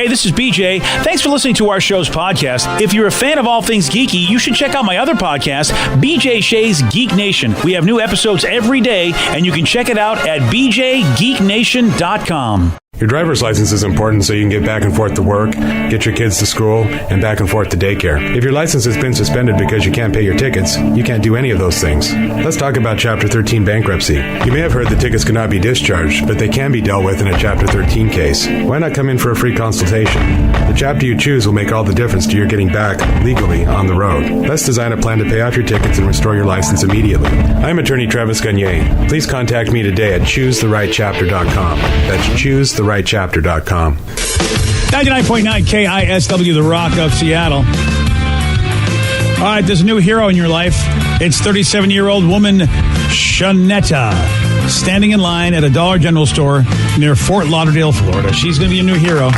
Hey, this is BJ. Thanks for listening to our show's podcast. If you're a fan of all things geeky, you should check out my other podcast, BJ Shea's Geek Nation. We have new episodes every day, and you can check it out at bjgeeknation.com. Your driver's license is important so you can get back and forth to work, get your kids to school, and back and forth to daycare. If your license has been suspended because you can't pay your tickets, you can't do any of those things. Let's talk about Chapter 13 bankruptcy. You may have heard that tickets cannot be discharged, but they can be dealt with in a Chapter 13 case. Why not come in for a free consultation? The chapter you choose will make all the difference to your getting back legally on the road. Let's design a plan to pay off your tickets and restore your license immediately. I'm attorney Travis Gagne. Please contact me today at choosetherightchapter.com. That's choosetherightchapter.com. 99.9 KISW, The Rock of Seattle. All right, there's a new hero in your life. It's 37-year-old woman Shanetta, standing in line at a Dollar General store near Fort Lauderdale, Florida. She's going to be a new hero.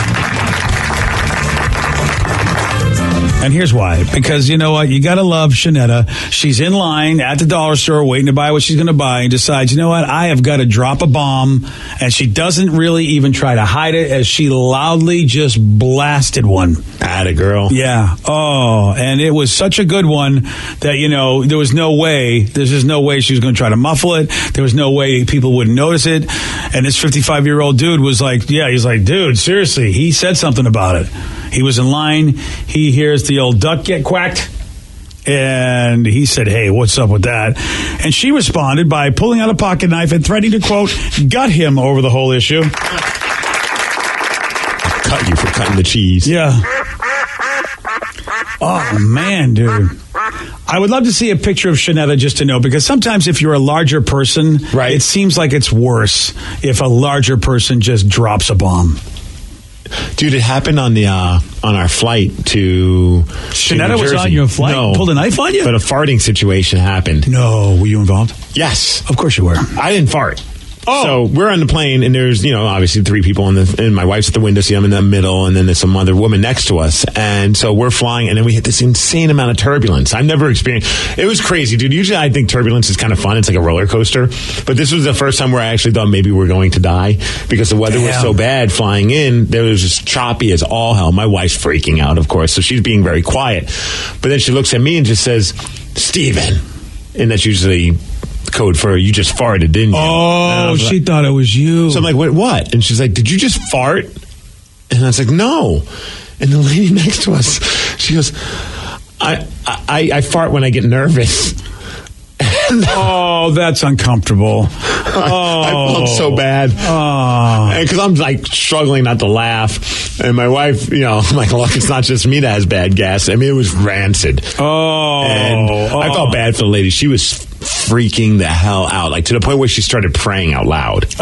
And here's why. Because you know what? You got to love Shanetta. She's in line at the dollar store waiting to buy what she's going to buy and decides, you know what? I have got to drop a bomb. And she doesn't really even try to hide it as she loudly just blasted one. Atta girl. Yeah. Oh, and it was such a good one that, you know, there's just no way she was going to try to muffle it. There was no way people wouldn't notice it. And this 55-year-old dude was like, he's like, dude, seriously, he said something about it. He was in line. He hears the old duck get quacked. And he said, hey, what's up with that? And she responded by pulling out a pocket knife and threatening to, quote, gut him over the whole issue. Cut you for cutting the cheese. Yeah. Oh, man, dude. I would love to see a picture of Shanetta just to know, because sometimes if you're a larger person, right, it seems like it's worse if a larger person just drops a bomb. Dude, it happened on our flight to Shanetta was on your flight? No. Pulled a knife on you? But a farting situation happened. No. Were you involved? Yes. Of course you were. I didn't fart. Oh. So we're on the plane, and there's, obviously 3 people and my wife's at the window seat, I'm in the middle, and then there's some other woman next to us. And so we're flying, and then we hit this insane amount of turbulence. I've never experienced. It was crazy, dude. Usually I think turbulence is kind of fun. It's like a roller coaster. But this was the first time where I actually thought maybe we're going to die because the weather was so bad flying in. There was just choppy as all hell. My wife's freaking out, of course, so she's being very quiet. But then she looks at me and just says, Steven. And that's usually code for you just farted, didn't you? Oh, she thought it was you. So I'm like, what? And she's like, did you just fart? And I was like, no. And the lady next to us, she goes, I fart when I get nervous. Oh, that's uncomfortable. I felt so bad. Because I'm like struggling not to laugh. And my wife, I'm like, look, it's not just me that has bad gas. I mean, it was rancid. And I felt bad for the lady. She was freaking the hell out, like to the point where she started praying out loud. She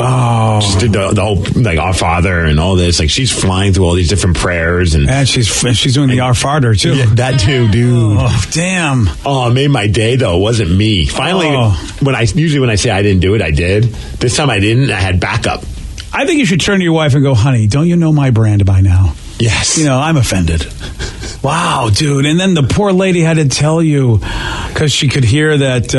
did the whole like Our Father and all this. Like she's flying through all these different prayers, and she's doing the Our Father too. Yeah, that too, dude. Oh, damn. Oh, it made my day though. It wasn't me. Finally, when I say I didn't do it, I did. This time I didn't. I had backup. I think you should turn to your wife and go, honey, don't you know my brand by now? Yes. I'm offended. Wow, dude. And then the poor lady had to tell you because she could hear that.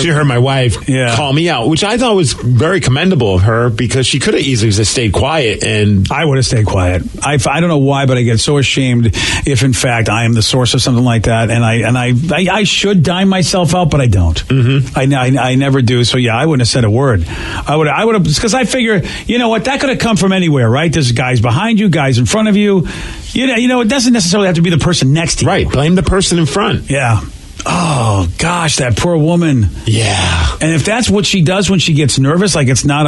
She heard my wife call me out, which I thought was very commendable of her because she could have easily just stayed quiet. And I would have stayed quiet. I don't know why, but I get so ashamed if, in fact, I am the source of something like that. And I should dime myself out, but I don't. Mm-hmm. I never do. So, yeah, I wouldn't have said a word. I would have, because I figure, you know what, that could have come from anywhere, right? There's guys behind you, guys in front of you. It doesn't necessarily have to be the person next to you. Right. Blame the person in front. Yeah. Oh, gosh, that poor woman. Yeah. And if that's what she does when she gets nervous, like it's not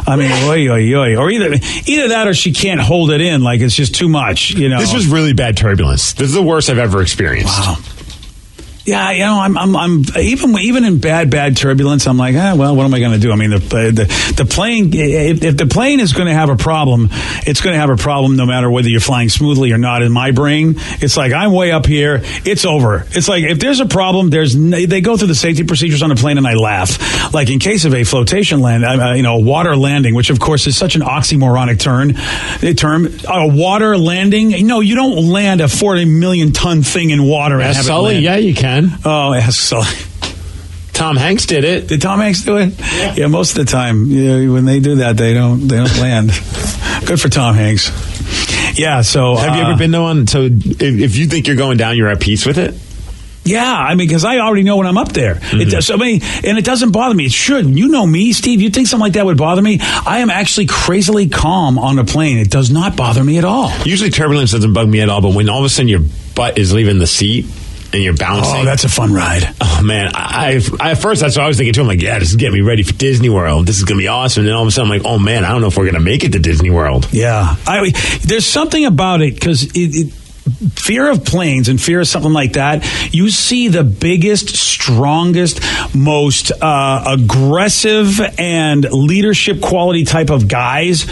oy, oy, oy. Or either that or she can't hold it in, like it's just too much, This was really bad turbulence. This is the worst I've ever experienced. Wow. Yeah, I'm even in bad turbulence. I'm like, well, what am I going to do? I mean, the plane, if the plane is going to have a problem, it's going to have a problem no matter whether you're flying smoothly or not. In my brain, it's like I'm way up here. It's over. It's like if there's a problem, they go through the safety procedures on a plane, and I laugh. Like in case of a flotation land, a water landing, which of course is such an oxymoronic term. A water landing? No, you don't land a 40 million ton thing in water. Yeah, Sully, yeah, you can. Oh, ask Sully. Tom Hanks did it. Did Tom Hanks do it? Yeah, most of the time. When they do that, they don't land. Good for Tom Hanks. Yeah, so... Have you ever been on... So if you think you're going down, you're at peace with it? Yeah, I mean, because I already know when I'm up there. Mm-hmm. And it doesn't bother me. It should. You know me, Steve. You think something like that would bother me? I am actually crazily calm on a plane. It does not bother me at all. Usually turbulence doesn't bug me at all, but when all of a sudden your butt is leaving the seat and you're bouncing. Oh, that's a fun ride. Oh, man. I at first, that's what I was thinking, too. I'm like, yeah, this is getting me ready for Disney World. This is going to be awesome. And then all of a sudden, I'm like, oh, man, I don't know if we're going to make it to Disney World. Yeah. There's something about it, because fear of planes and fear of something like that, you see the biggest, strongest, most aggressive and leadership quality type of guys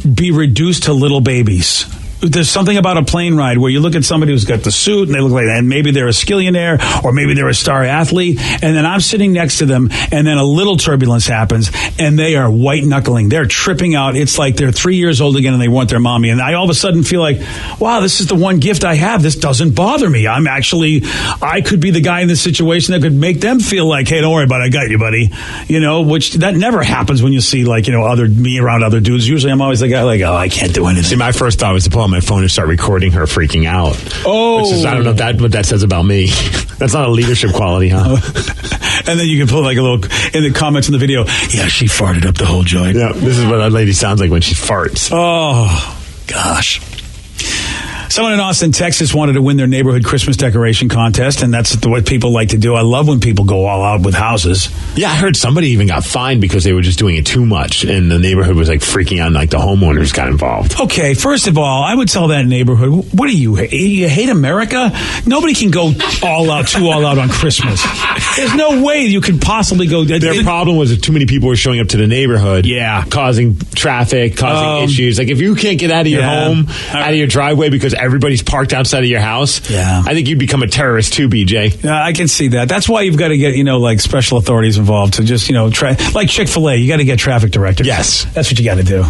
be reduced to little babies. There's something about a plane ride where you look at somebody who's got the suit and they look like that, and maybe they're a skillionaire or maybe they're a star athlete, and then I'm sitting next to them, and then a little turbulence happens and they are white knuckling. They're tripping out. It's like they're 3 years old again and they want their mommy. And I all of a sudden feel like, wow, this is the one gift I have. This doesn't bother me. I could be the guy in this situation that could make them feel like, hey, don't worry about it, I got you, buddy. Which that never happens when you see me around other dudes. Usually I'm always the guy like, oh, I can't do anything. See, my first thought was to pull out my phone and start recording her freaking out. Oh. Which is, I don't know what that says about me. That's not a leadership quality, huh? And then you can put like a little in the comments in the video, yeah, she farted up the whole joint. Yeah, this is what that lady sounds like when she farts. Oh, gosh. Someone in Austin, Texas wanted to win their neighborhood Christmas decoration contest, and that's what people like to do. I love when people go all out with houses. Yeah, I heard somebody even got fined because they were just doing it too much, and the neighborhood was like freaking out, and like the homeowners got involved. Okay, first of all, I would tell that neighborhood, what do you hate America? Nobody can go too all out on Christmas. There's no way you could possibly go. Their problem was that too many people were showing up to the neighborhood. Yeah. Causing traffic, causing issues. Like if you can't get out of your home, out of your driveway because everybody's parked outside of your house, I think you'd become a terrorist too, BJ. I can see that. That's why you've got to get, like special authorities involved to just, like Chick-fil-A, you got to get traffic directors. Yes. That's what you got to do.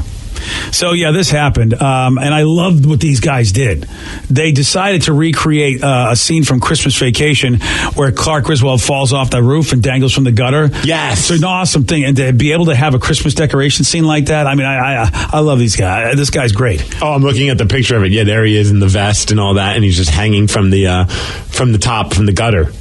So, yeah, this happened, and I loved what these guys did. They decided to recreate a scene from Christmas Vacation where Clark Griswold falls off the roof and dangles from the gutter. Yes. It's an awesome thing, and to be able to have a Christmas decoration scene like that, I mean, I love these guys. This guy's great. Oh, I'm looking at the picture of it. Yeah, there he is in the vest and all that, and he's just hanging from the top, from the gutter.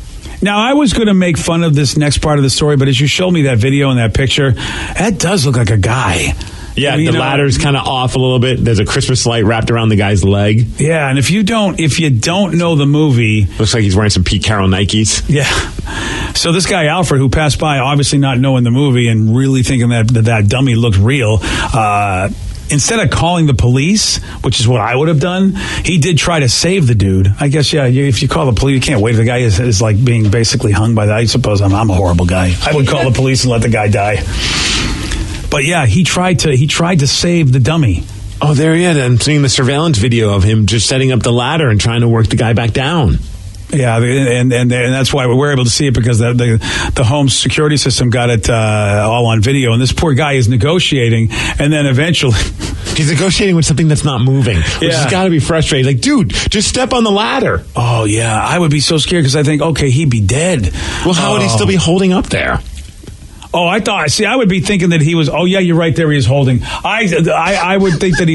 Now, I was going to make fun of this next part of the story, but as you showed me that video and that picture, that does look like a guy. Yeah, the ladder's kind of off a little bit. There's a Christmas light wrapped around the guy's leg. Yeah, and if you don't know the movie, looks like he's wearing some Pete Carroll Nikes. Yeah. So this guy Alfred, who passed by, obviously not knowing the movie and really thinking that dummy looked real, instead of calling the police, which is what I would have done, he did try to save the dude. I guess, yeah, if you call the police, you can't wait. The guy is like being basically hung by that. I suppose I'm a horrible guy. I would call the police and let the guy die. But yeah, he tried to save the dummy. Oh, there he is. I'm seeing the surveillance video of him just setting up the ladder and trying to work the guy back down. Yeah, and that's why we were able to see it, because the home security system got it all on video. And this poor guy is negotiating, and then eventually he's negotiating with something that's not moving, which has got to be frustrating. Like, dude, just step on the ladder. Oh yeah, I would be so scared because I think, okay, he'd be dead. Well, how would he still be holding up there? Oh, I would be thinking that he was. Oh, yeah, you're right. There he is holding. I would think that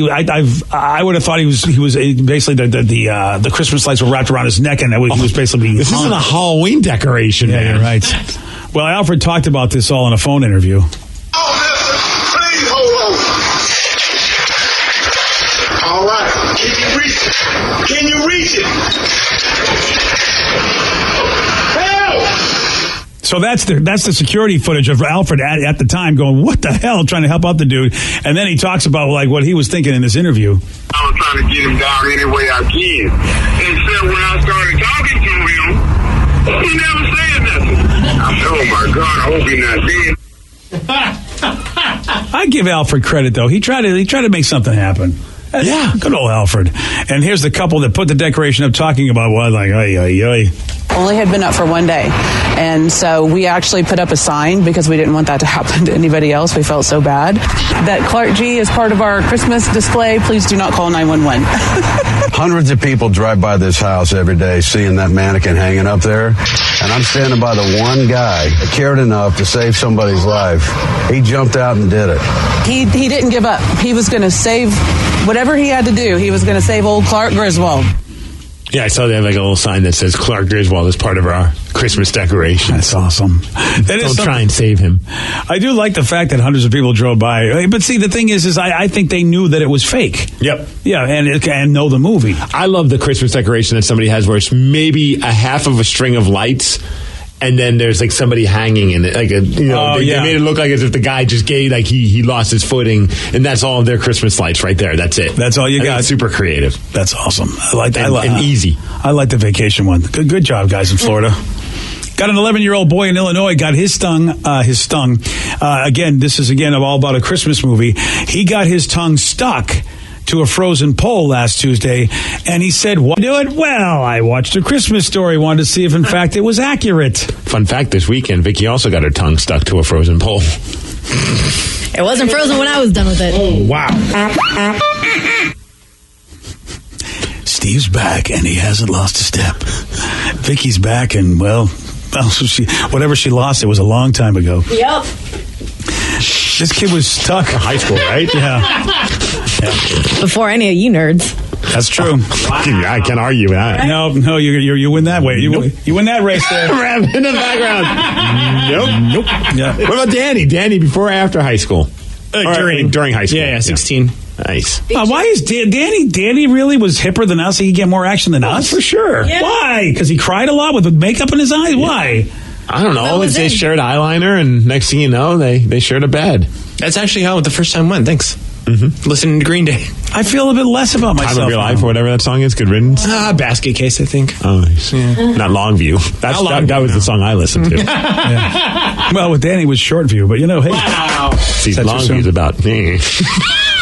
I would have thought he was basically the Christmas lights were wrapped around his neck, and he was basically being This hung. isn't a Halloween decoration, yeah, man. You're right. Well, Alfred talked about this all in a phone interview. Oh, mister, please hold on. All right. Can you reach it? Can you reach it? Help! So that's the security footage of Alfred at the time going, what the hell, trying to help out the dude. And then he talks about like what he was thinking in this interview. I was trying to get him down any way I can. Except when I started talking to him, he never said nothing. I said, oh my God, I hope he's not dead. I give Alfred credit though. He tried to make something happen. Yeah, good old Alfred. And here's the couple that put the decoration up talking about what, like, ay. Only had been up for one day. And so we actually put up a sign because we didn't want that to happen to anybody else. We felt so bad. That Clark G is part of our Christmas display. Please do not call 911. Hundreds of people drive by this house every day seeing that mannequin hanging up there. And I'm standing by the one guy that cared enough to save somebody's life. He jumped out and did it. He didn't give up. He was going to save whatever he had to do, he was going to save old Clark Griswold. Yeah, I saw they have like a little sign that says Clark Griswold is part of our Christmas decoration. That's awesome. Don't try and save him. I do like the fact that hundreds of people drove by. But see, the thing is I think they knew that it was fake. Yep. Yeah, and know the movie. I love the Christmas decoration that somebody has where it's maybe a half of a string of lights, and then there's like somebody hanging in it, like they made it look like as if the guy just gave, like he lost his footing, and that's all of their Christmas lights right there. That's it. That's all you got. It's super creative. That's awesome. I like that. And easy. I like the vacation one. Good job, guys in Florida. Got an 11-year-old boy in Illinois got his tongue. Again, this is all about a Christmas movie. He got his tongue stuck to a frozen pole last Tuesday, and he said, "Why do it?" Well, I watched A Christmas Story, wanted to see if in fact it was accurate. Fun fact, this weekend, Vicky also got her tongue stuck to a frozen pole. It wasn't frozen when I was done with it. Oh, wow. Steve's back, and he hasn't lost a step. Vicky's back, and whatever she lost, it was a long time ago. Yep. This kid was stuck. High school, right? Yeah. Before any of you nerds. That's true. I can't argue with that. No, you win that way. You win that race there. Rev in the background. Nope. Yeah. What about Danny? Danny before or after high school? During high school. Yeah, 16. Nice. Why is Danny really was hipper than us? He could get more action than us? For sure. Yeah. Why? Because he cried a lot with makeup in his eyes? Yeah. Why? I don't know. They shared eyeliner, and next thing you know, they shared a bed. That's actually how the first time went. Thanks. Mm-hmm. Listening to Green Day. I feel a bit less about myself. Time of Your Life, or whatever that song is. Good riddance. Basket Case, I think. Oh, nice. Yeah. Not Longview. That was the song I listened to. Yeah. Well, with Danny was Shortview, but hey. Wow. See, Longview's about me.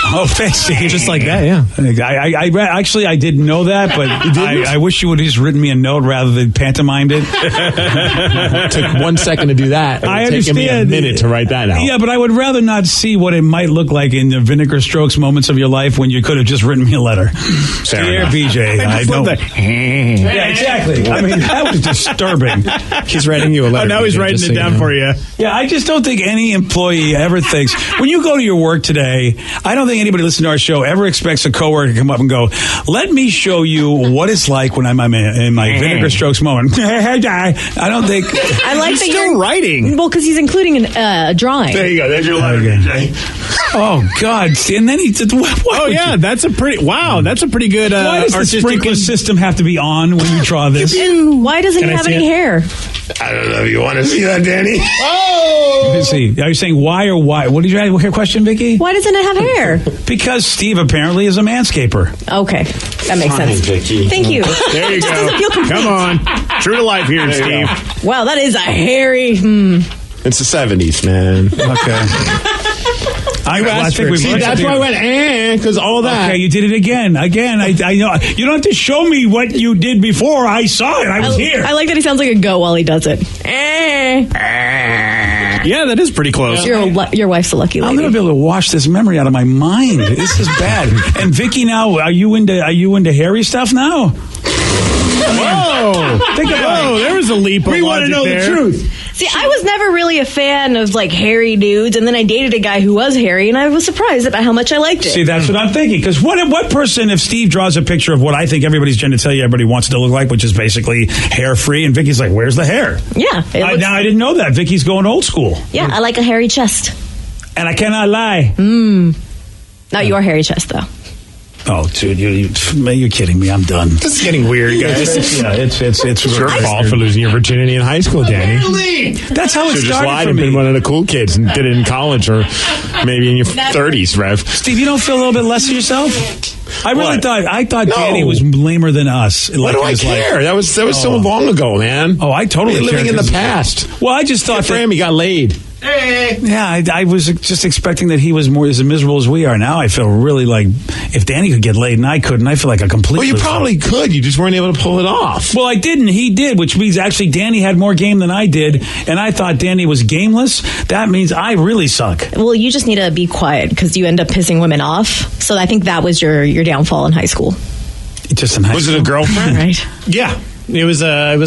Oh, thanks, Steve. Just like that, yeah. I didn't know that, but I wish you would have just written me a note rather than pantomimed it. It took 1 second to do that. I understand. Taken me a minute to write that out. Yeah, but I would rather not see what it might look like in the Vinegar Strokes moments of your life when you could have just written me a letter. Dear BJ, I don't. Yeah, exactly. I mean, that was disturbing. He's writing you a letter. Oh, now he's writing it down for you. Yeah, I just don't think any employee ever thinks, when you go to your work today, I don't think anybody listening to our show ever expects a coworker to come up and go, "Let me show you what it's like when I'm in my Vinegar Strokes moment." Hey, guy. I don't think. I like that you're writing. Well, because he's including a drawing. There you go. There's your letter, BJ. Oh God! And then he said, that's a pretty good. Why does the sprinkler system have to be on when you draw this? And why doesn't he have any hair? I don't know if you want to see that, Danny. Oh! Let's see. Are you saying why or why? What did you have your question, Vicky? Why doesn't it have hair? Because Steve apparently is a manscaper. Okay, that makes sense. Vicky. Thank you. There you go. Doesn't feel complete. Come on. True to life here, Steve. Wow, that is a hairy. It's the 70s, man. Okay. I think we that's why I went, because all that. Okay, you did it again. I know. You don't have to show me what you did before. I saw it. I was here. I like that he sounds like a goat while he does it. Yeah, that is pretty close. Your wife's a lucky lady. I'll never be able to wash this memory out of my mind. This is bad. And Vicky, now, are you into hairy stuff now? Whoa! Think about it. There was a leap of We want to know the truth. See, I was never really a fan of hairy dudes, and then I dated a guy who was hairy, and I was surprised about how much I liked it. See, that's what I'm thinking. Because what person, if Steve draws a picture of what I think everybody's trying to tell you everybody wants it to look like, which is basically hair free, and Vicky's like, "Where's the hair?" Yeah. Now I didn't know that. Vicky's going old school. Yeah, I like a hairy chest. And I cannot lie. Not your hairy chest, though. Oh, dude, you're kidding me. I'm done. This is getting weird, guys. It's your fault for losing your virginity in high school, Danny. That's how it Just started lied for and me. been one of the cool kids and did it in college or maybe in your 30s, Rev. Steve, you don't feel a little bit less of yourself? I really thought No. Danny was lamer than us. Why do I care? That was so long ago, man. Oh, I totally We're living care. in the past. Well, I just thought For him, he got laid. Yeah, I was just expecting that he was more as miserable as we are. Now I feel really like if Danny could get laid and I couldn't, I feel like a complete. Well, you probably could. You just weren't able to pull it off. Well, I didn't. He did, which means actually Danny had more game than I did, and I thought Danny was gameless. That means I really suck. Well, you just need to be quiet because you end up pissing women off. So I think that was your downfall in high school. Just in high Was school. it a girlfriend? Right. Yeah. It was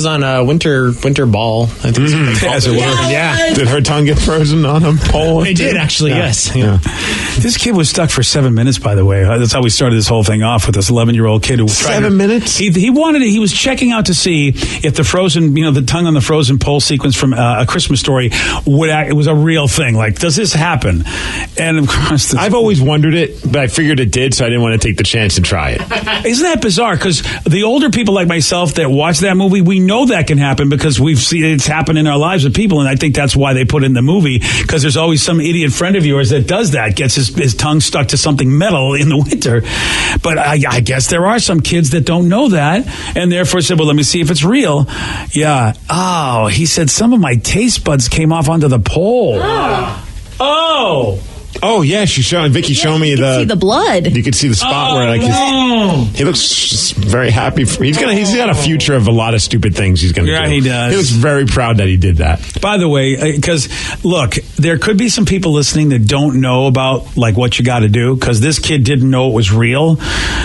on a winter ball. I think As it were. Yeah. Did her tongue get frozen on a pole? It did, actually, yes. Yeah. This kid was stuck for 7 minutes, by the way. That's how we started this whole thing off with this 11-year-old kid who tried 7 minutes? He wanted it. He was checking out to see if the frozen, the tongue on the frozen pole sequence from A Christmas Story it was a real thing. Like, does this happen? And of course, I've always wondered it, but I figured it did, so I didn't want to take the chance to try it. Isn't that bizarre? Because the older people like myself that watch that movie, we know that can happen because we've seen it's happened in our lives with people, and I think that's why they put it in the movie, because there's always some idiot friend of yours that does that, gets his tongue stuck to something metal in the winter. But I guess there are some kids that don't know that, and therefore said, well, let me see if it's real. Yeah. Oh, he said some of my taste buds came off onto the pole. Oh, yeah, Vicky showed me see the blood. You could see the spot where he looks just very happy. He's got a future of a lot of stupid things he's going to do. Yeah, he does. He looks very proud that he did that. By the way, because look, there could be some people listening that don't know about like what you got to do, because this kid didn't know it was real.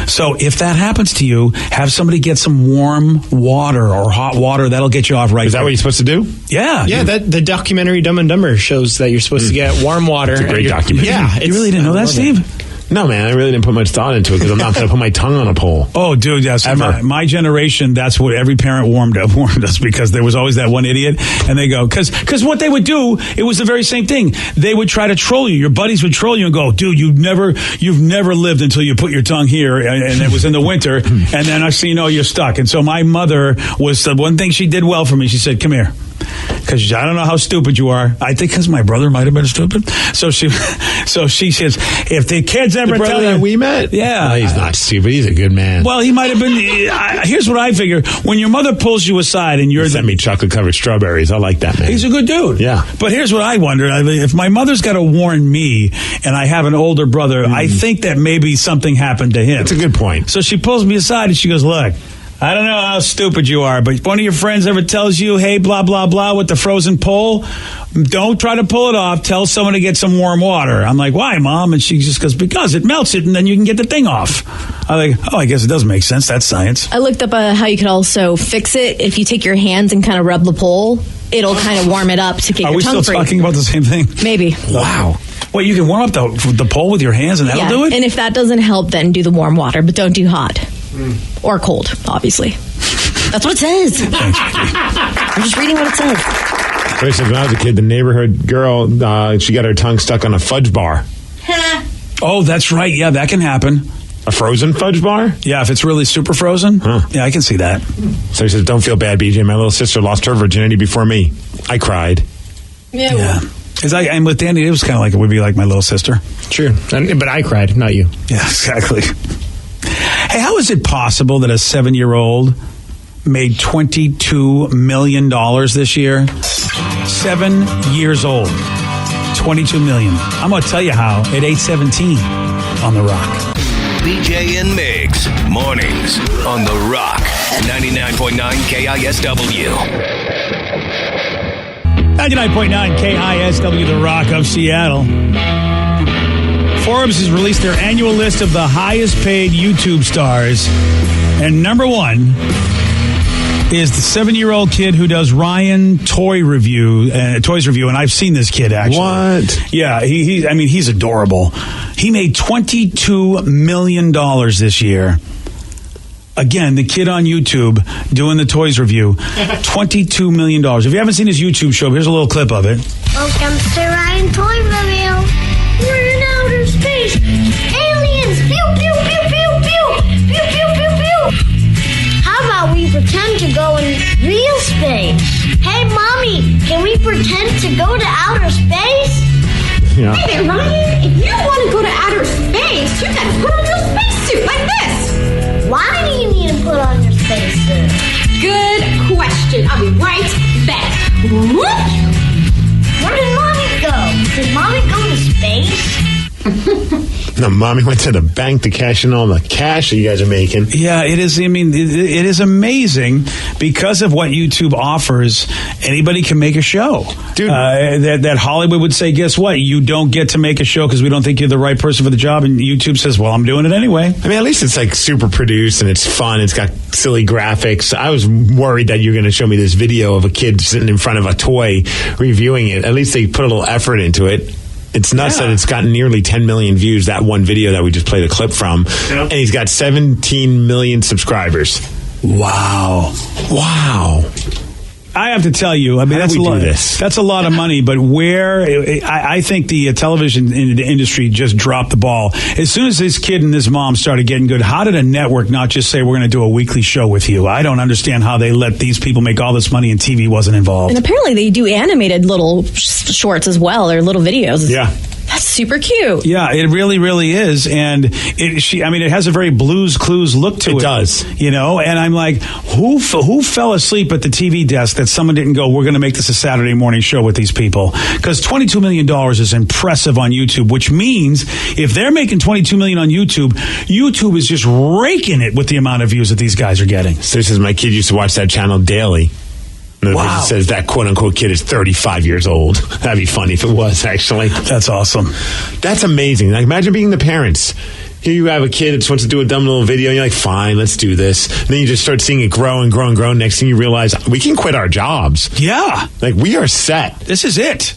So if that happens to you, have somebody get some warm water or hot water. That'll get you off right. Is that what you're supposed to do? Yeah. Yeah, the documentary Dumb and Dumber shows that you're supposed to get warm water. It's a great documentary. Yeah. You really didn't know that, Steve? No, man, I really didn't put much thought into it because I'm not going to put my tongue on a pole. Oh, dude, yes. Ever. My generation, that's what every parent warned us, because there was always that one idiot, and they go, because what they would do, it was the very same thing. They would try to troll you. Your buddies would troll you and go, dude, you've never lived until you put your tongue here, and it was in the winter, and then next thing you know, you're stuck. And so my mother was the one thing she did well for me. She said, come here. Because I don't know how stupid you are. I think because my brother might have been stupid. So she says, if the kids ever tell you that we met, yeah, no, he's not stupid. He's a good man. Well, he might have been. Here's what I figure: when your mother pulls you aside and you're sent me chocolate covered strawberries. I like that, man. He's a good dude. Yeah. But here's what I wonder: if my mother's got to warn me, and I have an older brother, I think that maybe something happened to him. That's a good point. So she pulls me aside and she goes, "Look, I don't know how stupid you are, but if one of your friends ever tells you, hey, blah, blah, blah, with the frozen pole, don't try to pull it off. Tell someone to get some warm water." I'm like, why, Mom? And she just goes, because it melts it and then you can get the thing off. I'm like, I guess it does make sense. That's science. I looked up how you could also fix it. If you take your hands and kind of rub the pole, it'll kind of warm it up to get your tongue free. Are we still talking about the same thing? Maybe. Wow. Wait, you can warm up the pole with your hands and that'll do it? And if that doesn't help, then do the warm water, but don't do hot. Or cold, obviously. That's what it says. I'm just reading what it says. When I was a kid, the neighborhood girl, she got her tongue stuck on a fudge bar. Oh, that's right. Yeah, that can happen. A frozen fudge bar? Yeah, if it's really super frozen. Huh. Yeah, I can see that. So he says, don't feel bad, BJ. My little sister lost her virginity before me. I cried. Yeah. And with Danny, it was kind of like it would be like my little sister. True. But I cried, not you. Yeah, exactly. Hey, how is it possible that a 7-year-old made $22 million this year? 7 years old. $22 million. I'm going to tell you how at 8:17 on The Rock. BJ and Migs, mornings on The Rock, 99.9 KISW. 99.9 KISW, The Rock of Seattle. Forbes has released their annual list of the highest paid YouTube stars. And number one is the 7-year-old kid who does Ryan Toys Review. And I've seen this kid, actually. What? Yeah, he's adorable. He made $22 million this year. Again, the kid on YouTube doing the Toys Review. $22 million. If you haven't seen his YouTube show, here's a little clip of it. Welcome to Ryan Toy Review. We're in outer space. Aliens! Pew, pew, pew, pew, pew! Pew, pew, pew, pew! How about we pretend to go in real space? Hey, Mommy, can we pretend to go to outer space? Yeah. Hey there, Ryan. If you want to go to outer space, you gotta put on your spacesuit like this. Why do you need to put on your spacesuit? Good question. I'll be right back. Where did Mommy go? Did Mommy go to space? No, Mommy went to the bank to cash in all the cash that you guys are making. Yeah, it is. I mean, it is amazing because of what YouTube offers. Anybody can make a show. Dude. That Hollywood would say, guess what? You don't get to make a show because we don't think you're the right person for the job. And YouTube says, well, I'm doing it anyway. I mean, at least it's like super produced and it's fun. It's got silly graphics. I was worried that you're going to show me this video of a kid sitting in front of a toy reviewing it. At least they put a little effort into it. It's nuts that it's gotten nearly 10 million views, that one video that we just played a clip from. Yeah. And he's got 17 million subscribers. Wow. I have to tell you, I mean, that's a lot of money, but I think the television industry just dropped the ball. As soon as this kid and his mom started getting good, how did a network not just say, we're going to do a weekly show with you? I don't understand how they let these people make all this money and TV wasn't involved. And apparently they do animated little shorts as well, or little videos. Yeah. That's super cute. Yeah, it really, really is. And it has a very Blue's Clues look to it. It does. And I'm like, who fell asleep at the TV desk that someone didn't go, we're going to make this a Saturday morning show with these people? Because $22 million is impressive on YouTube, which means if they're making $22 million on YouTube, YouTube is just raking it with the amount of views that these guys are getting. So this is, my kid used to watch that channel daily. Wow. It says that quote-unquote kid is 35 years old. That'd be funny if it was, actually. That's awesome. That's amazing. Like, imagine being the parents. Here you have a kid that just wants to do a dumb little video, and you're like, fine, let's do this. And then you just start seeing it grow and grow and grow. Next thing you realize, we can quit our jobs. Yeah. Like, we are set. This is it.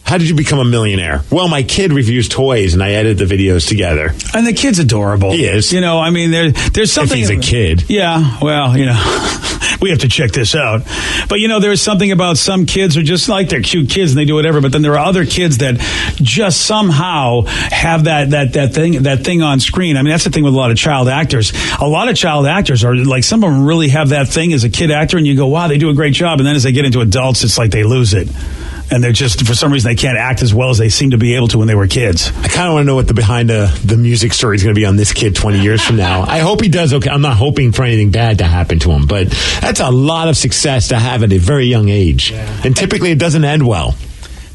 How did you become a millionaire? Well, my kid reviews toys, and I edit the videos together. And the kid's adorable. He is. There's something... If he's a kid. Yeah, well, we have to check this out. But, there's something about some kids who just like they're cute kids and they do whatever, but then there are other kids that just somehow have that thing on screen. I mean, that's the thing with a lot of child actors. A lot of child actors are like, some of them really have that thing as a kid actor, and you go, wow, they do a great job. And then as they get into adults, it's like they lose it. And they're just, for some reason, they can't act as well as they seem to be able to when they were kids. I kind of want to know what the behind the music story is going to be on this kid 20 years from now. I hope he does okay. I'm not hoping for anything bad to happen to him, but that's a lot of success to have at a very young age. Yeah. And typically it doesn't end well.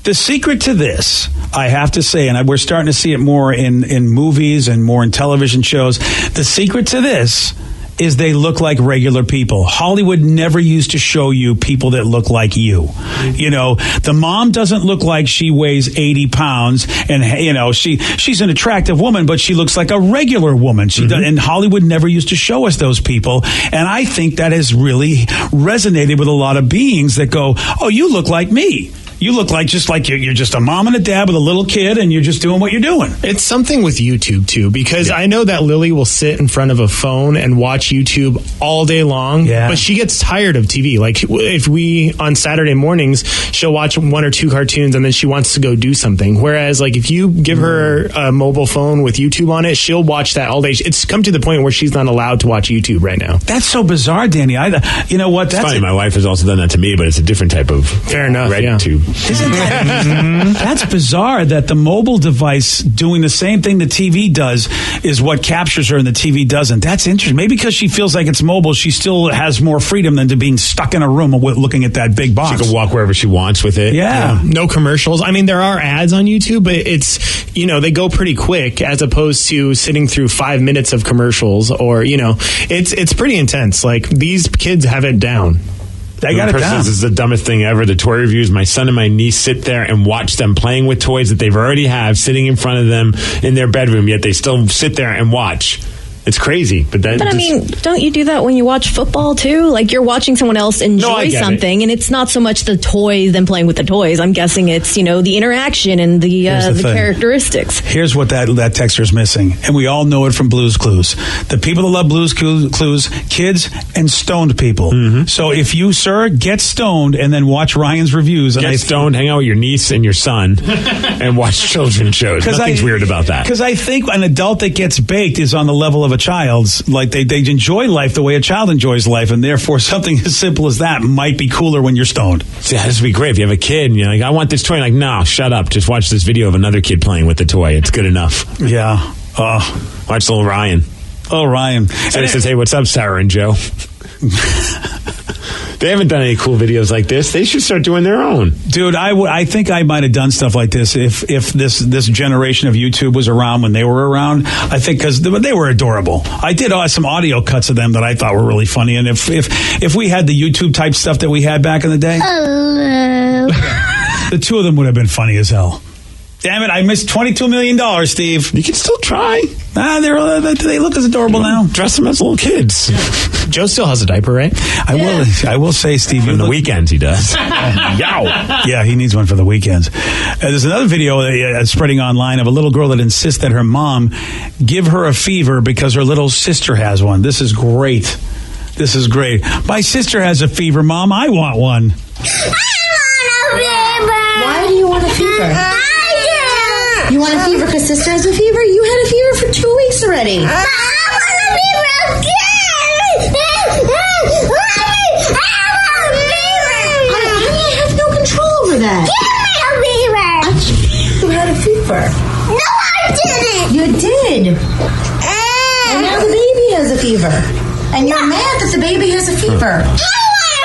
The secret to this, I have to say, and we're starting to see it more in movies and more in television shows, the secret to this is they look like regular people. Hollywood never used to show you people that look like you. The mom doesn't look like she weighs 80 pounds and, she's an attractive woman, but she looks like a regular woman. And Hollywood never used to show us those people. And I think that has really resonated with a lot of beings that go, oh, you look like me. You look like you're just a mom and a dad with a little kid, and you're just doing what you're doing. It's something with YouTube, too, because I know that Lily will sit in front of a phone and watch YouTube all day long, but she gets tired of TV. Like, if we, on Saturday mornings, she'll watch one or two cartoons, and then she wants to go do something. Whereas, like, if you give her a mobile phone with YouTube on it, she'll watch that all day. It's come to the point where she's not allowed to watch YouTube right now. That's so bizarre, Danny. You know what? That's funny. My wife has also done that to me, but it's a different type of fair enough, red tube. Isn't that that's bizarre that the mobile device doing the same thing the TV does is what captures her and the TV doesn't. That's interesting. Maybe because she feels like it's mobile, she still has more freedom than to being stuck in a room looking at that big box. She can walk wherever she wants with it. Yeah. No commercials. I mean, there are ads on YouTube, but it's, they go pretty quick as opposed to sitting through 5 minutes of commercials or, it's pretty intense. Like, these kids have it down. They got it down. This is the dumbest thing ever. The toy reviews, my son and my niece sit there and watch them playing with toys that they've already have sitting in front of them in their bedroom, yet they still sit there and watch. It's crazy. But I mean, don't you do that when you watch football, too? Like, you're watching someone else enjoy something, and it's not so much the toys than playing with the toys. I'm guessing it's, the interaction and the characteristics. Here's what that texter's missing, and we all know it from Blue's Clues. The people that love Blue's Clues, kids and stoned people. Mm-hmm. So if you, sir, get stoned and then watch Ryan's reviews. Get stoned, hang out with your niece and your son, and watch children's shows. Nothing's weird about that. Because I think an adult that gets baked is on the level of a child's, like they enjoy life the way a child enjoys life, and therefore something as simple as that might be cooler when you're stoned. See, this would be great if you have a kid and you're like, I want this toy. Like, no, shut up. Just watch this video of another kid playing with the toy. It's good enough. Yeah. Watch little Ryan. Oh, Ryan. And it says, hey, what's up, Sarah and Joe? They haven't done any cool videos like this. They should start doing their own. Dude, I think I might have done stuff like this if this generation of YouTube was around when they were around. I think because they were adorable. I did some audio cuts of them that I thought were really funny. And if we had the YouTube type stuff that we had back in the day, the two of them would have been funny as hell. Damn it, I missed $22 million, Steve. You can still try. They look as adorable now. Dress them as little kids. Joe still has a diaper, right? I will say, Steve, on the weekends he does. Yeah, he needs one for the weekends. There's another video spreading online of a little girl that insists that her mom give her a fever because her little sister has one. This is great. My sister has a fever, Mom. I want one. Why do you want a fever? You want a fever because sister has a fever? You had a fever for 2 weeks already. I want a fever again. I have no control over that. Give me a fever. You had a fever. No, I didn't. You did. And now the baby has a fever. And you're mad that the baby has a fever. I want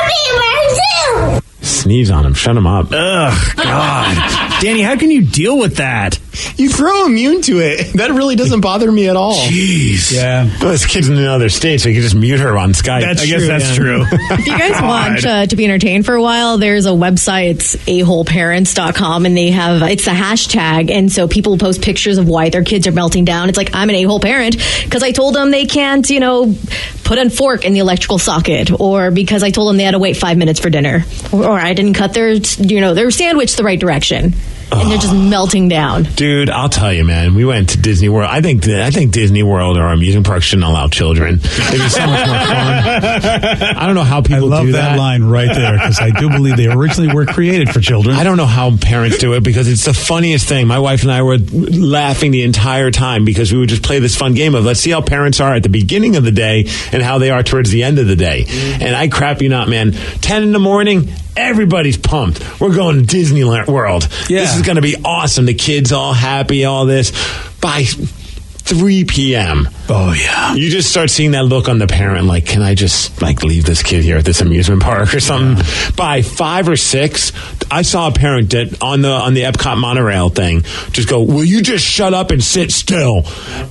a fever too. Sneeze on him. Shut him up. Ugh, God. Danny, how can you deal with that? You grow immune to it. That really doesn't bother me at all. Jeez. Yeah. Well, this kid's in another state, so you can just mute her on Skype. I guess that's true. If you guys want to be entertained for a while, there's a website, it's aholeparents.com, and they have, it's a hashtag, and so people post pictures of why their kids are melting down. It's like, I'm an a-hole parent because I told them they can't, put a fork in the electrical socket, or because I told them they had to wait 5 minutes for dinner, or I didn't cut their sandwich the right direction. And they're just melting down. Dude, I'll tell you, man. We went to Disney World. I think Disney World or amusement parks shouldn't allow children. It'd be so much more fun. I don't know how people do that. I love that line right there because I do believe they originally were created for children. I don't know how parents do it because it's the funniest thing. My wife and I were laughing the entire time because we would just play this fun game of let's see how parents are at the beginning of the day and how they are towards the end of the day. And I crap you not, man. 10 in the morning, everybody's pumped. We're going to Disney World. Yeah. This is going to be awesome. The kids all happy, all this. By 3 p.m. Oh, yeah. You just start seeing that look on the parent, like, can I just, leave this kid here at this amusement park or something? Yeah. By 5 or 6, I saw a parent that on the Epcot monorail thing just go, will you just shut up and sit still?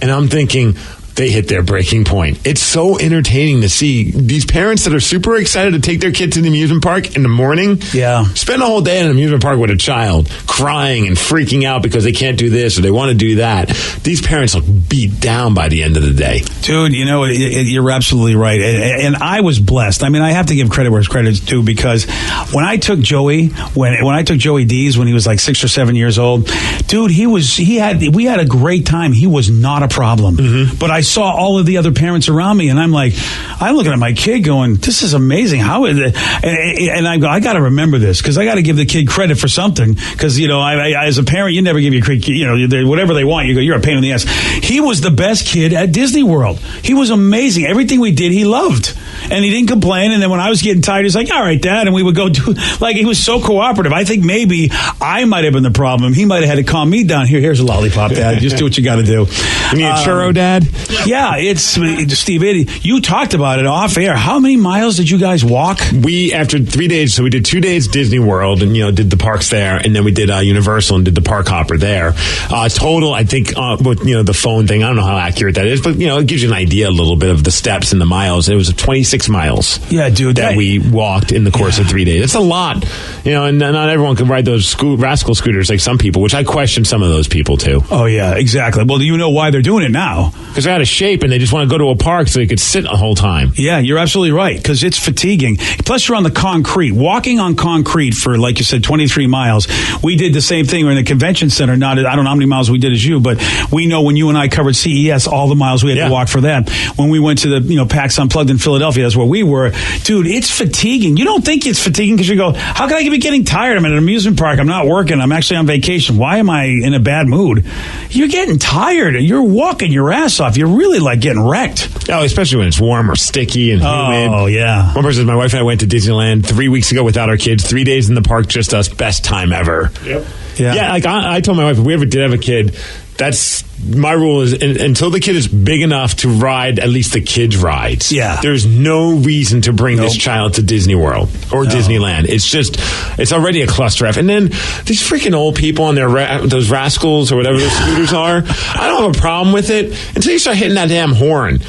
And I'm thinking, they hit their breaking point. It's so entertaining to see these parents that are super excited to take their kids to the amusement park in the morning. Yeah. Spend a whole day in an amusement park with a child crying and freaking out because they can't do this or they want to do that. These parents look beat down by the end of the day. Dude, you're absolutely right. And I was blessed. I mean, I have to give credit where credit's due because when I took Joey, when I took Joey Dees when he was like 6 or 7 years old, dude, we had a great time. He was not a problem. Mm-hmm. But I saw all of the other parents around me, and I'm looking at my kid going, this is amazing. How is it? And I go, I got to remember this because I got to give the kid credit for something because, I as a parent, you never give your kid, whatever they want. You go, you're a pain in the ass. He was the best kid at Disney World. He was amazing. Everything we did, he loved. And he didn't complain. And then when I was getting tired, he's like, all right, Dad. And we would go do, he was so cooperative. I think maybe I might have been the problem. He might have had to calm me down. Here's a lollipop, Dad. Just do what you got to do. You need a churro, Dad? Yeah, it's Steve. You talked about it off air. How many miles did you guys walk? We, after 3 days, so we did 2 days Disney World and, did the parks there. And then we did Universal and did the park hopper there. Total, I think, with, the phone thing, I don't know how accurate that is, but, it gives you an idea a little bit of the steps and the miles. It was 26 miles. Yeah, dude. That we walked in the course of 3 days. It's a lot. And not everyone can ride those rascal scooters like some people, which I question some of those people too. Oh, yeah, exactly. Well, do you know why they're doing it now? Because they're out of shape and they just want to go to a park so they could sit the whole time. Yeah, you're absolutely right, because it's fatiguing. Plus, you're on the concrete. Walking on concrete for, like you said, 23 miles. We did the same thing. We're in the convention center. I don't know how many miles we did as you, but we know when you and I covered CES, all the miles we had to walk for that. When we went to the PAX Unplugged in Philadelphia, that's where we were. Dude, it's fatiguing. You don't think it's fatiguing because you go, how can I be getting tired? I'm at an amusement park. I'm not working. I'm actually on vacation. Why am I in a bad mood? You're getting tired. You're walking your ass off. You're really getting wrecked. Oh, especially when it's warm or sticky and humid. Oh, yeah. One person, my wife and I went to Disneyland 3 weeks ago without our kids. 3 days in the park, just us. Best time ever. Yep. Yeah, I told my wife, if we ever did have a kid, that's my rule is until the kid is big enough to ride at least the kids' rides. Yeah. There's no reason to bring this child to Disney World or Disneyland. It's already a cluster F. And then these freaking old people on those rascals or whatever those scooters are, I don't have a problem with it until you start hitting that damn horn.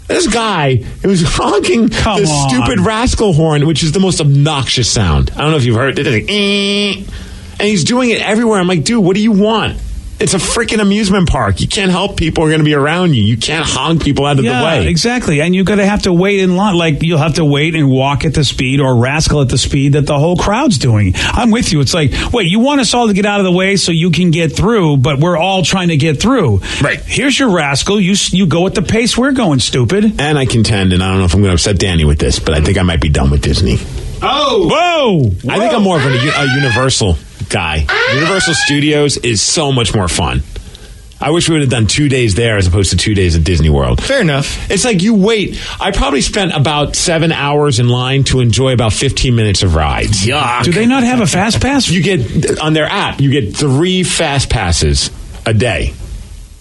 This guy, he was honking the stupid rascal horn, which is the most obnoxious sound. I don't know if you've heard it. And he's doing it everywhere. I'm like, dude, what do you want? It's a freaking amusement park. You can't help people who are going to be around you. You can't honk people out of the way. Exactly. And you're going to have to wait in line. Like, you'll have to wait and walk at the speed or rascal at the speed that the whole crowd's doing. I'm with you. It's like, wait, you want us all to get out of the way so you can get through, but we're all trying to get through. Right. Here's your rascal. You go at the pace we're going, stupid. And I contend, and I don't know if I'm going to upset Danny with this, but I think I might be done with Disney. Oh! Whoa! I think I'm more of a Universal guy. Universal Studios is so much more fun. I wish we would have done 2 days there as opposed to 2 days at Disney World. Fair enough. It's like you wait. I probably spent about 7 hours in line to enjoy about 15 minutes of rides. Yuck. Do they not have a fast pass? You get, on their app, you get 3 fast passes a day.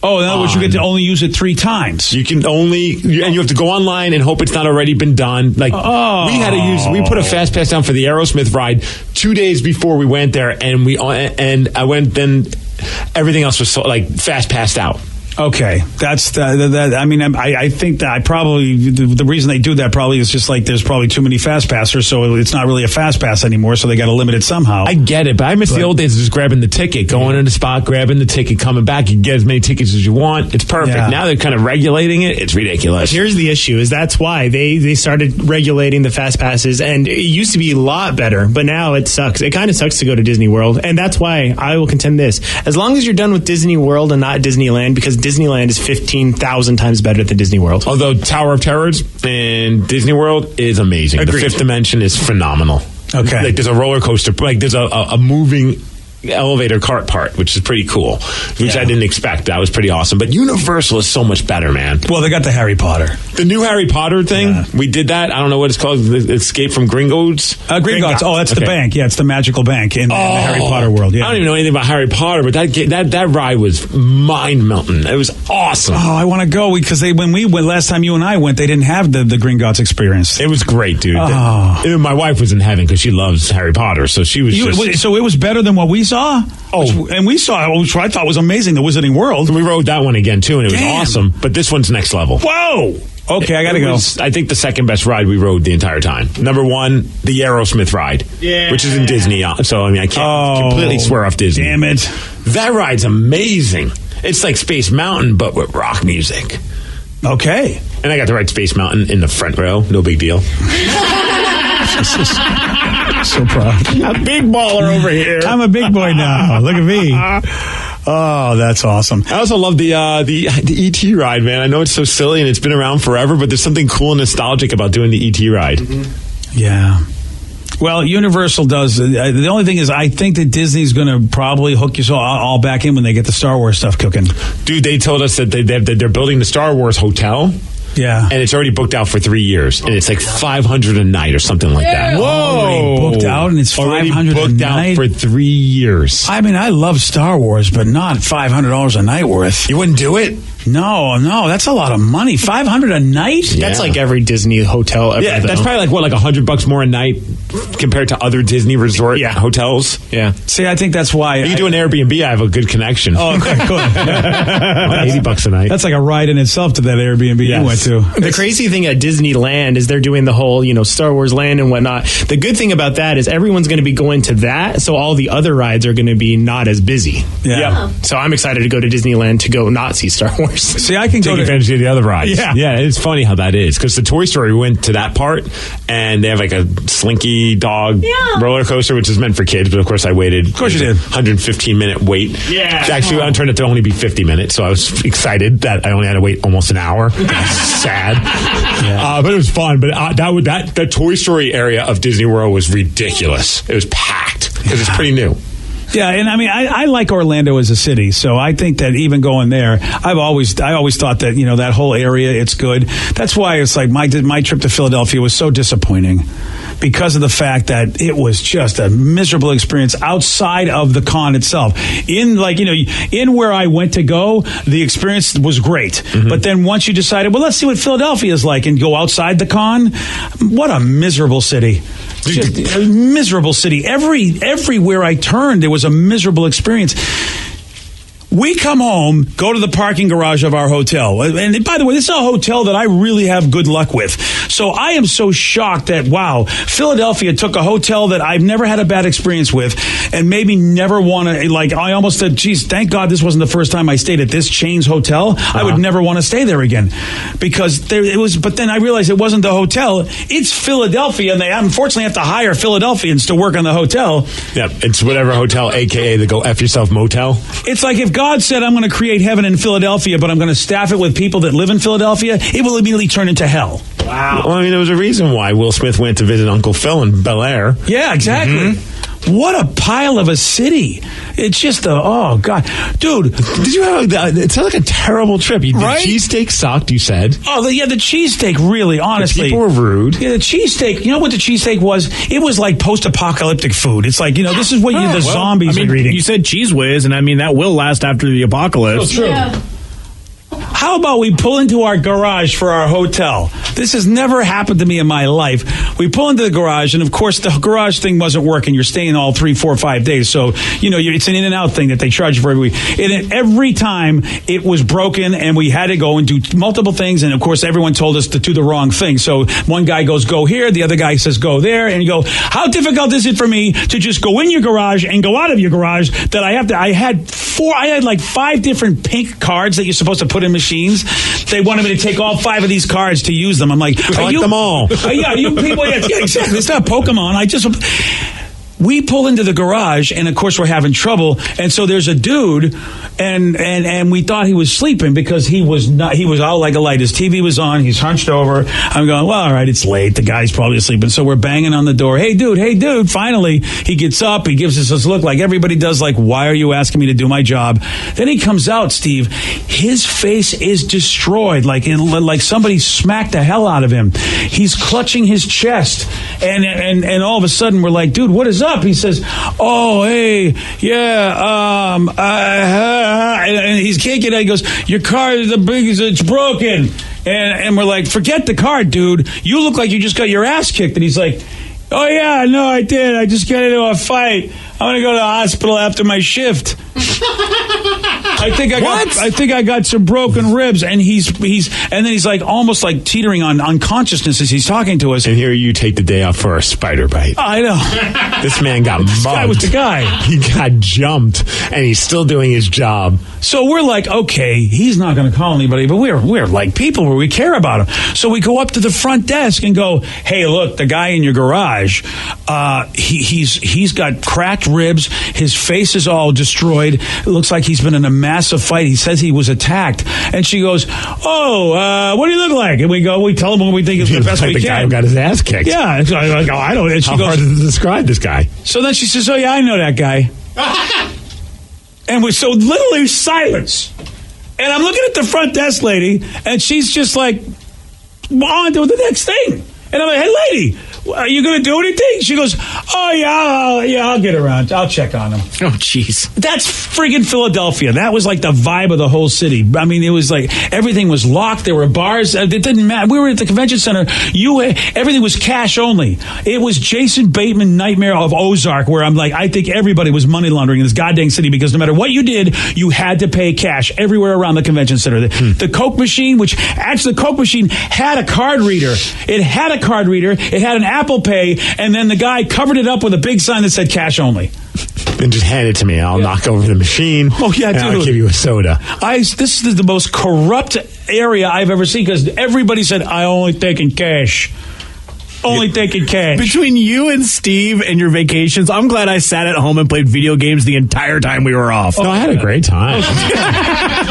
Oh, in other words, you get to only use it 3 times. You can only, and you have to go online and hope it's not already been done. Like, we put a fast pass down for the Aerosmith ride 2 days before we went there, and I went, then everything else was fast passed out. Okay, that's that. I mean, I think that the reason they do that probably is just like there's probably too many fast passers, so it's not really a fast pass anymore. So they got to limit it somehow. I get it, but I miss the old days of just grabbing the ticket, going in the spot, grabbing the ticket, coming back. You can get as many tickets as you want. It's perfect. Yeah. Now they're kind of regulating it. It's ridiculous. Here's the issue: is that's why they started regulating the fast passes, and it used to be a lot better, but now it sucks. It kind of sucks to go to Disney World, and that's why I will contend this: as long as you're done with Disney World and not Disneyland, because Disneyland is 15,000 times better than Disney World. Although Tower of Terrors and Disney World is amazing. Agreed. The Fifth Dimension is phenomenal. Okay. Like, there's a roller coaster, like there's a moving elevator cart part, which is pretty cool, which I didn't expect. That was pretty awesome. But Universal is so much better, man. Well, they got the Harry Potter. The new Harry Potter thing, we did that. I don't know what it's called. The Escape from Gringotts. Gringotts. Oh, that's the bank. Yeah, it's the magical bank in the Harry Potter world. Yeah. I don't even know anything about Harry Potter, but that ride was mind-melting. It was awesome. Oh, I want to go because when we went last time, you and I went, they didn't have the Gringotts experience. It was great, dude. Oh. Even my wife was in heaven because she loves Harry Potter, so she was So it was better than what we saw? And we saw, which I thought was amazing, the Wizarding World. We rode that one again, too, and it was awesome. But this one's next level. Whoa! Okay, I got to go. I think the second best ride we rode the entire time. Number 1, the Aerosmith ride, which is in Disney. So, I mean, I can't completely swear off Disney. Damn it. That ride's amazing. It's like Space Mountain, but with rock music. Okay. And I got to ride Space Mountain in the front row. No big deal. So proud. A big baller over here. I'm a big boy now. Look at me. Oh, that's awesome. I also love the ET ride, man. I know it's so silly and it's been around forever, but there's something cool and nostalgic about doing the ET ride. Mm-hmm. Yeah. Well, Universal does. The only thing is, I think that Disney's going to probably hook you all back in when they get the Star Wars stuff cooking. Dude, they told us that they're building the Star Wars hotel. Yeah. And it's already booked out for 3 years. And it's like $500 a night or something like that. Whoa. Already booked out and it's $500 booked a night? out for 3 years. I mean, I love Star Wars, but not $500 a night worth. You wouldn't do it? No, that's a lot of money. $500 a night? Yeah. That's like every Disney hotel ever. Yeah, that's probably like $100 more a night compared to other Disney resort hotels. Yeah. See, I think that's why. You do an Airbnb, I have a good connection. Oh, okay, cool. $80 a night. That's like a ride in itself to that Airbnb you went to. The crazy thing at Disneyland is they're doing the whole, Star Wars land and whatnot. The good thing about that is everyone's going to be going to that, so all the other rides are going to be not as busy. Yeah. So I'm excited to go to Disneyland to go not see Star Wars. See, I can take advantage of the other rides. Yeah, it's funny how that is because the Toy Story went to that part, and they have like a Slinky Dog roller coaster, which is meant for kids. But of course, I waited. Of course, you did. 115-minute wait. Yeah, actually, I turned it to only be 50 minutes, so I was excited that I only had to wait almost an hour. Sad, but it was fun. But that Toy Story area of Disney World was ridiculous. It was packed because it's pretty new. Yeah, and I mean, I like Orlando as a city, so I think that even going there, I always thought that that whole area, it's good. That's why it's like my trip to Philadelphia was so disappointing because of the fact that it was just a miserable experience outside of the con itself. In where I went to go, the experience was great, but then once you decided, well, let's see what Philadelphia is like, and go outside the con, what a miserable city. Just a miserable city. Everywhere I turned, there was a miserable experience. We come home, go to the parking garage of our hotel. And by the way, this is a hotel that I really have good luck with. So I am so shocked that, wow, Philadelphia took a hotel that I've never had a bad experience with and maybe never want to, like, I almost said, geez, thank God this wasn't the first time I stayed at this chain's hotel. I would never want to stay there again because but then I realized it wasn't the hotel. It's Philadelphia, and they unfortunately have to hire Philadelphians to work on the hotel. Yeah, it's whatever hotel, a.k.a. the Go F Yourself motel. It's like if God said, I'm going to create heaven in Philadelphia, but I'm going to staff it with people that live in Philadelphia, it will immediately turn into hell. Wow. Well, I mean, there was a reason why Will Smith went to visit Uncle Phil in Bel Air. Yeah, exactly. What a pile of a city. It's just oh, God. Dude. Did you have, it sounds like a terrible trip. The cheesesteak sucked, you said. Oh, the cheesesteak, really, honestly. The people were rude. Yeah, the cheesesteak, you know what the cheesesteak was? It was like post-apocalyptic food. It's like, this is what zombies are eating. You said Cheese Whiz, and I mean, that will last after the apocalypse. Oh, true. Yeah. How about we pull into our garage for our hotel? This has never happened to me in my life. We pull into the garage, and of course, the garage thing wasn't working. You're staying all 3, 4, 5 days. So, it's an in and out thing that they charge you for every week. And every time it was broken, and we had to go and do multiple things. And of course, everyone told us to do the wrong thing. So one guy goes, go here. The other guy says, go there. And you go, how difficult is it for me to just go in your garage and go out of your garage that I had like 5 different pink cards that you're supposed to put in machines. They wanted me to take all 5 of these cards to use them. I'm like, collect them all. Yeah, you people. Yeah, exactly. It's not Pokemon. We pull into the garage, and of course we're having trouble. And so there's a dude, and we thought he was sleeping because he was not. He was out like a light. His TV was on. He's hunched over. I'm going, well, all right, it's late. The guy's probably asleep. And so we're banging on the door. Hey, dude. Finally, he gets up. He gives us this look like everybody does. Like, why are you asking me to do my job? Then he comes out, Steve. His face is destroyed. Like somebody smacked the hell out of him. He's clutching his chest, and all of a sudden we're like, dude, what is up? He says, oh, hey, yeah, and he can't get out. He goes, your car is it's broken. And we're like, forget the car, dude. You look like you just got your ass kicked. And he's like, oh, yeah, no, I did. I just got into a fight. I'm going to go to the hospital after my shift. I think I got some broken ribs, and then he's like almost like teetering on unconsciousness as he's talking to us. And here you take the day off for a spider bite. I know. This man got mugged. This guy was the guy. He got jumped, and he's still doing his job. So we're like, okay, he's not going to call anybody, but we're like people where we care about him. So we go up to the front desk and go, hey, look, the guy in your garage, he's got cracked ribs. His face is all destroyed. It looks like he's been in a massive fight. He says he was attacked. And she goes, oh, what do you look like? And we tell him what we think is the best we can. The guy who got his ass kicked. Yeah. And so I go, I don't. And she How hard is it to describe this guy? So then she says, oh, yeah, I know that guy. And we're so literally silence. And I'm looking at the front desk lady, and she's just like, on to the next thing. And I'm like, hey, lady, are you going to do anything? She goes, oh, yeah, I'll get around. I'll check on him. Oh, jeez. That's friggin' Philadelphia. That was like the vibe of the whole city. I mean, it was like everything was locked. There were bars. It didn't matter. We were at the convention center. Everything was cash only. It was Jason Bateman nightmare of Ozark, where I'm like, I think everybody was money laundering in this goddamn city because no matter what you did, you had to pay cash everywhere around the convention center. The Coke machine, which actually the Coke machine had a card reader. It had a card reader. It had an Apple Pay, and then the guy covered it up with a big sign that said cash only. Then just hand it to me. I'll knock over the machine. Oh, yeah, dude. I'll give you a soda. This is the most corrupt area I've ever seen because everybody said, I only taking cash. Only taking cash. Between you and Steve and your vacations, I'm glad I sat at home and played video games the entire time we were off. No, I had a great time.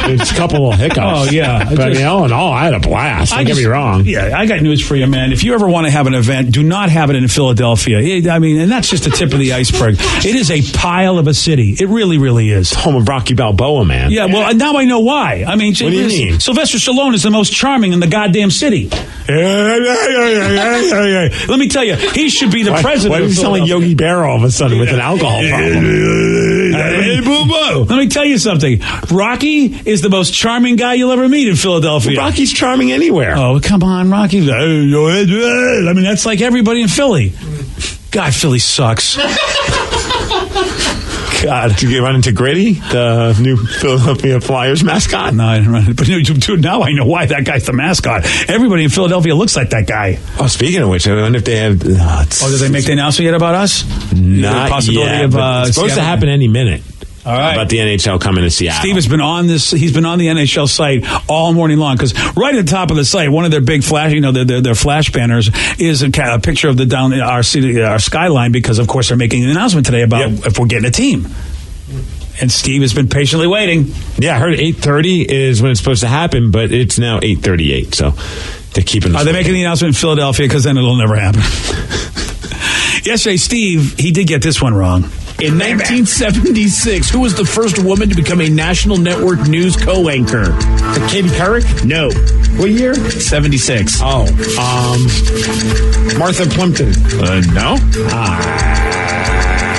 There's a couple of hiccups. Oh, yeah. But all in all, I had a blast. Don't get me wrong. Yeah, I got news for you, man. If you ever want to have an event, do not have it in Philadelphia. And that's just the tip of the iceberg. It is a pile of a city. It really, really is. It's home of Rocky Balboa, man. Yeah, well, now I know why. I mean, what do you mean? Sylvester Stallone is the most charming in the goddamn city. Let me tell you, he should be the president. Why does he sound like Yogi Berra all of a sudden with an alcohol problem? Let me tell you something. Rocky is the most charming guy you'll ever meet in Philadelphia. Well, Rocky's charming anywhere. Oh, come on, Rocky. I mean, that's like everybody in Philly. God, Philly sucks. God. Did you run into Gritty, the new Philadelphia Flyers mascot? No, I didn't run into him. But now I know why that guy's the mascot. Everybody in Philadelphia looks like that guy. Oh, speaking of which, I wonder if they have... did they make the announcement yet about us? Not yet. It's supposed to happen any minute. All right. About the NHL coming to Seattle. Steve has been on this. He's been on the NHL site all morning long because right at the top of the site, one of their big flash, their flash banners is a picture of our city, our skyline, because of course they're making an announcement today about if we're getting a team. And Steve has been patiently waiting. Yeah, I heard 8:30 is when it's supposed to happen, but it's now 8:38. So they're keeping. Are they making the announcement in Philadelphia? Because then it'll never happen. Yesterday, Steve, he did get this one wrong. In 1976, who was the first woman to become a national network news co-anchor? Katie Couric? No. What year? 76. Oh, Martha Plimpton. No.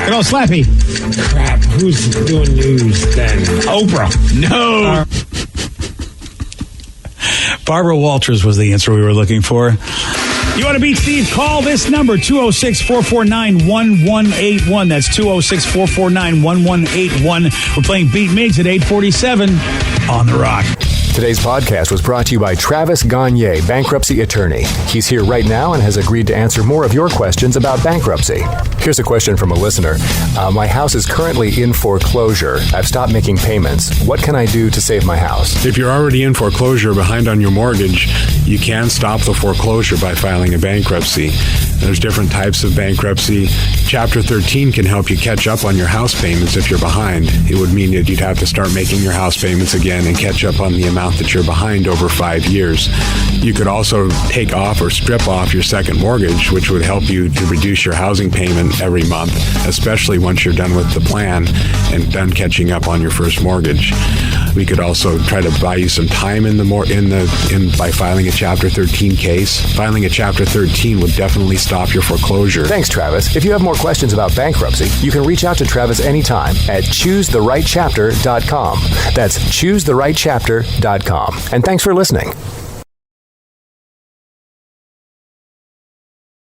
Good old Slappy. Crap. Who's doing news then? Oprah. No. Barbara Walters was the answer we were looking for. You want to beat Steve? Call this number, 206-449-1181. That's 206-449-1181. We're playing Beat Migs at 8:47 on The Rock. Today's podcast was brought to you by Travis Gagne, bankruptcy attorney. He's here right now and has agreed to answer more of your questions about bankruptcy. Here's a question from a listener. My house is currently in foreclosure. I've stopped making payments. What can I do to save my house? If you're already in foreclosure behind on your mortgage, you can stop the foreclosure by filing a bankruptcy. There's different types of bankruptcy. Chapter 13 can help you catch up on your house payments if you're behind. It would mean that you'd have to start making your house payments again and catch up on the amount that you're behind over 5 years. You could also take off or strip off your second mortgage, which would help you to reduce your housing payment every month, especially once you're done with the plan and done catching up on your first mortgage. We could also try to buy you some time by filing a Chapter 13 case. Filing a Chapter 13 would definitely stop your foreclosure. Thanks, Travis. If you have more questions about bankruptcy, you can reach out to Travis anytime at choosetherightchapter.com. That's choosetherightchapter.com. And thanks for listening.